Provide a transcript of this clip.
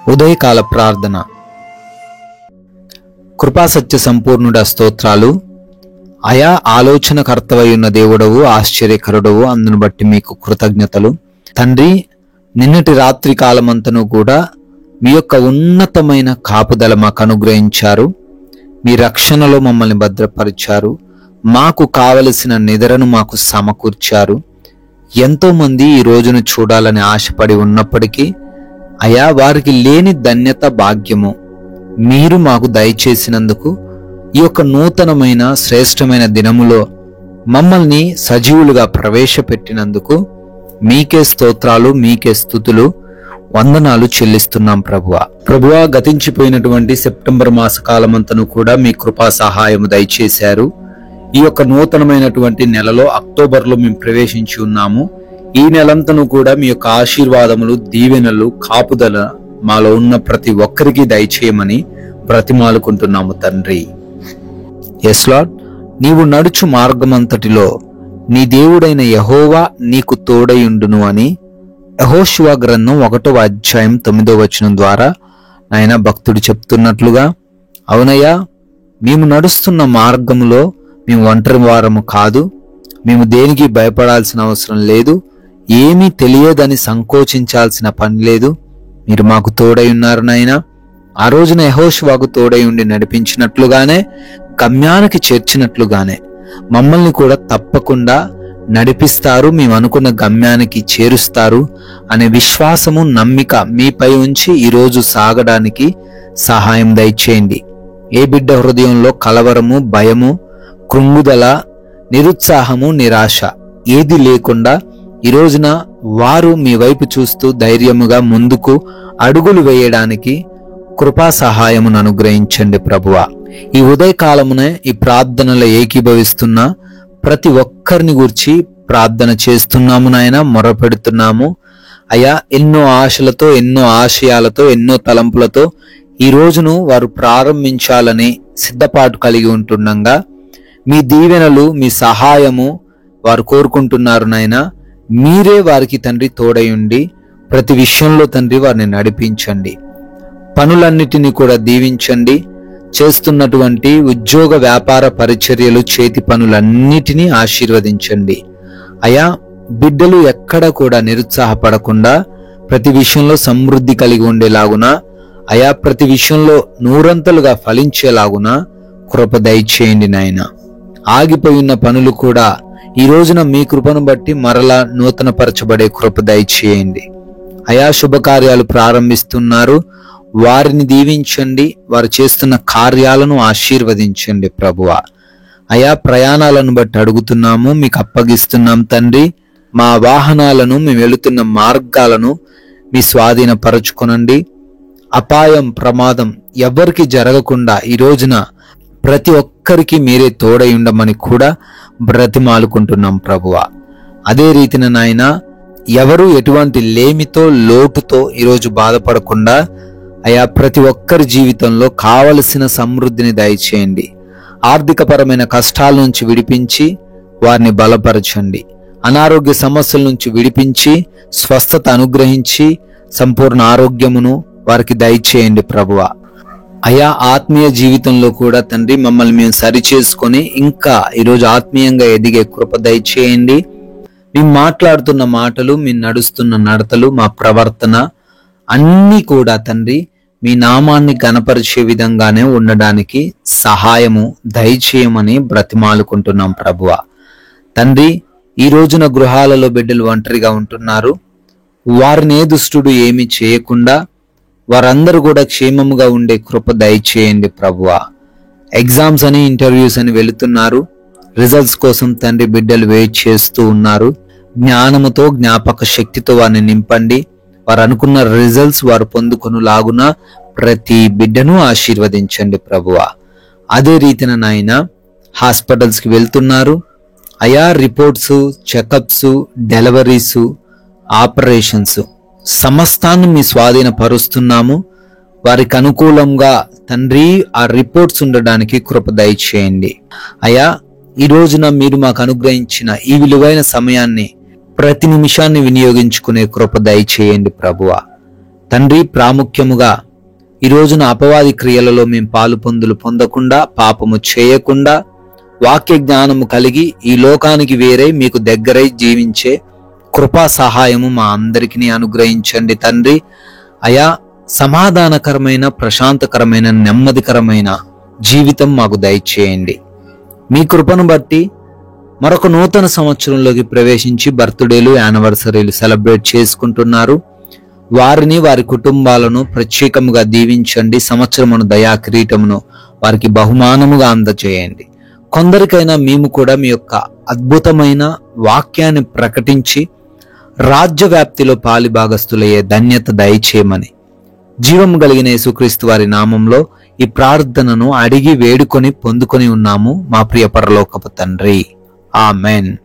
ఉదయకాల ప్రార్థన. కృపాసత్య సంపూర్ణుడ స్తోత్రాలు. అయా ఆలోచనకర్తవయున్న దేవుడవు, ఆశ్చర్యకరుడవు, అందును బట్టి మీకు కృతజ్ఞతలు. తండ్రి, నిన్నటి రాత్రి కాలమంతను కూడా మీ యొక్క ఉన్నతమైన కాపుదల మాకు అనుగ్రహించారు. మీ రక్షణలో మమ్మల్ని భద్రపరిచారు. మాకు కావలసిన నిద్రను మాకు సమకూర్చారు. ఎంతో మంది ఈ రోజును చూడాలని ఆశపడి ఉన్నప్పటికీ అయా వారికి లేని ధన్యత, భాగ్యము మీరు మాకు దయచేసినందుకు ఈ యొక్క నూతనమైన శ్రేష్టమైన దినములో మమ్మల్ని సజీవులుగా ప్రవేశపెట్టినందుకు మీకే స్తోత్రాలు, మీకే స్తుతులు, వందనాలు చెల్లిస్తున్నాం ప్రభువా. గతించిపోయినటువంటి సెప్టెంబర్ మాస కాలమంతను కూడా మీ కృపా సహాయము దయచేశారు. ఈ యొక్క నూతనమైనటువంటి నెలలో అక్టోబర్లో మేము ప్రవేశించి ఉన్నాము. ఈ నెలంతను కూడా మీ యొక్క ఆశీర్వాదములు, దీవెనలు, కాపుదల మాలో ఉన్న ప్రతి ఒక్కరికి దయచేయమని బ్రతిమాలుకుంటున్నాము తండ్రి. ఎస్ లార్డ్, నీవు నడుచు మార్గమంతటిలో నీ దేవుడైన యెహోవా నీకు తోడయుండును అని యెహోషువ గ్రంథం 1వ అధ్యాయం 9వ వచనం ద్వారా ఆయన భక్తుడు చెప్తున్నట్లుగా, అవునయ్యా, మేము నడుస్తున్న మార్గములో మేము ఒంటరి వారము కాదు. మేము దేనికి భయపడాల్సిన అవసరం లేదు. ఏమీ తెలియదని సంకోచించాల్సిన పని లేదు. మీరు మాకు తోడై ఉన్నారు నాయనా. ఆ రోజున యెహోషువకు తోడై ఉండి నడిపించినట్లుగానే, గమ్యానికి చేర్చినట్లుగానే మమ్మల్ని కూడా తప్పకుండా నడిపిస్తారు, మేము అనుకున్న గమ్యానికి చేరుస్తారు అనే విశ్వాసము, నమ్మిక మీపై ఉంచి ఈరోజు సాగడానికి సహాయం దయచేయండి. ఏ బిడ్డ హృదయంలో కలవరము, భయము, కృంగుదల, నిరుత్సాహము, నిరాశ ఏది లేకుండా ఈ రోజున వారు మీ వైపు చూస్తూ ధైర్యముగా ముందుకు అడుగులు వేయడానికి కృపా సహాయమును అనుగ్రహించండి ప్రభువా. ఈ ఉదయకాలమునే ఈ ప్రార్థనలో ఏకీభవిస్తున్న ప్రతి ఒక్కరిని గురించి ప్రార్థన చేస్తున్నాము నాయన, మొరపెడుతున్నాము అయ్యా. ఎన్నో ఆశలతో, ఎన్నో ఆశయాలతో, ఎన్నో తలంపులతో ఈ రోజును వారు ప్రారంభించాలని సిద్ధపాటు కలిగి ఉంటుండగా మీ దీవెనలు, మీ సహాయము వారు కోరుకుంటున్నారు నాయన. మీరే వారికి తండ్రి తోడయుండి ప్రతి విషయంలో తండ్రి వారిని నడిపించండి. పనులన్నిటినీ కూడా దీవించండి. చేస్తున్నటువంటి ఉద్యోగ, వ్యాపార, పరిచర్యలు, చేతి పనులన్నిటినీ ఆశీర్వదించండి అయా. బిడ్డలు ఎక్కడ కూడా నిరుత్సాహపడకుండా ప్రతి విషయంలో సమృద్ధి కలిగి ఉండేలాగున అయా, ప్రతి విషయంలో నూరంతలుగా ఫలించేలాగున కృప దయచేయండి నాయన. ఆగిపోయిన పనులు కూడా ఈ రోజున మీ కృపను బట్టి మరలా నూతనపరచబడే కృప దయచేయండి అయా. శుభకార్యాలు ప్రారంభిస్తున్నారు, వారిని దీవించండి. వారు చేస్తున్న కార్యాలను ఆశీర్వదించండి ప్రభువా. అయా, ప్రయాణాలను బట్టి అడుగుతున్నాము, మీకు అప్పగిస్తున్నాం తండ్రి. మా వాహనాలను, మేము వెళుతున్న మార్గాలను మీ స్వాధీనపరచుకొనండి. అపాయం, ప్రమాదం ఎవరికి జరగకుండా ఈ రోజున ప్రతి ఒక్కరికి మీరే తోడై ఉండమని కూడా బ్రతిమాలుకుంటున్నాం ప్రభువా. అదే రీతిన నాయన, ఎవరు ఎటువంటి లేమితో, లోటుతో ఈరోజు బాధపడకుండా అయా ప్రతి ఒక్కరి జీవితంలో కావలసిన సమృద్ధిని దయచేయండి. ఆర్థికపరమైన కష్టాల నుంచి విడిపించి వారిని బలపరచండి. అనారోగ్య సమస్యల నుంచి విడిపించి స్వస్థత అనుగ్రహించి సంపూర్ణ ఆరోగ్యమును వారికి దయచేయండి ప్రభువా. అయా, ఆత్మీయ జీవితంలో కూడా తండ్రి మమ్మల్ని మేము సరిచేసుకొని ఇంకా ఈరోజు ఆత్మీయంగా ఎదిగే కృప దయచేయండి. మేము మాట్లాడుతున్న మాటలు, మేము నడుస్తున్న నడతలు, మా ప్రవర్తన అన్నీ కూడా తండ్రి మీ నామాన్ని గణపరిచే విధంగానే ఉండడానికి సహాయము దయచేయమని బ్రతిమాలుకుంటున్నాం ప్రభువా. తండ్రి, ఈ రోజున గృహాలలో బిడ్డలు ఒంటరిగా ఉంటున్నారు. వారిని ఏ దుష్టుడు ఏమీ చేయకుండా వారందరూ కూడా క్షేమముగా ఉండే కృప దయచేయండి ప్రభువా. ఎగ్జామ్స్ అని, ఇంటర్వ్యూస్ అని వెళుతున్నారు. రిజల్ట్స్ కోసం తండ్రి బిడ్డలు వెయిట్ చేస్తూ ఉన్నారు. జ్ఞానముతో, జ్ఞాపక శక్తితో వారిని నింపండి. వారు అనుకున్న రిజల్ట్స్ వారు పొందుకొనులాగున ప్రతి బిడ్డను ఆశీర్వదించండి ప్రభువా. అదే రీతిన నాయన, హాస్పిటల్స్కి వెళ్తున్నారు అయా. రిపోర్ట్స్, చెకప్స్, డెలివరీస్, ఆపరేషన్స్ సమస్తాన్ని మీ స్వాధీనపరుస్తున్నాము. వారికి అనుకూలంగా తండ్రి ఆ రిపోర్ట్స్ ఉండడానికి కృప దయచేయండి అయా. ఈ రోజున మీరు మాకు అనుగ్రహించిన ఈ విలువైన సమయాన్ని, ప్రతి నిమిషాన్ని వినియోగించుకునే కృప దయచేయండి ప్రభువా. తండ్రి, ప్రాముఖ్యముగా ఈ రోజున అపవాది క్రియలలో మేము పాలు పొందకుండా, పాపము చేయకుండా, వాక్య జ్ఞానము కలిగి ఈ లోకానికి వేరే మీకు దగ్గరై జీవించే కృపా సహాయము మా అందరికీ అనుగ్రహించండి తండ్రి. అయా, సమాధానకరమైన, ప్రశాంతకరమైన, నెమ్మదికరమైన జీవితం మాకు దయచేయండి. మీ కృపను బట్టి మరొక నూతన సంవత్సరంలోకి ప్రవేశించి బర్త్డేలు, యానివర్సరీలు సెలబ్రేట్ చేసుకుంటున్నారు. వారిని, వారి కుటుంబాలను ప్రత్యేకముగా దీవించండి. సంవత్సరమును దయా కిరీటమును వారికి బహుమానముగా అందజేయండి. కొందరికైనా మేము కూడా మీ యొక్క అద్భుతమైన వాక్యాన్ని ప్రకటించి రాజ్య వ్యాప్తిలో పాలిభాగస్తులయ్యే ధన్యత దయచేయమని జీవము కలిగిన యేసుక్రీస్తు వారి నామంలో ఈ ప్రార్థనను అడిగి వేడుకొని పొందుకొని ఉన్నాము మా ప్రియ పరలోకపు తండ్రి. ఆమెన్.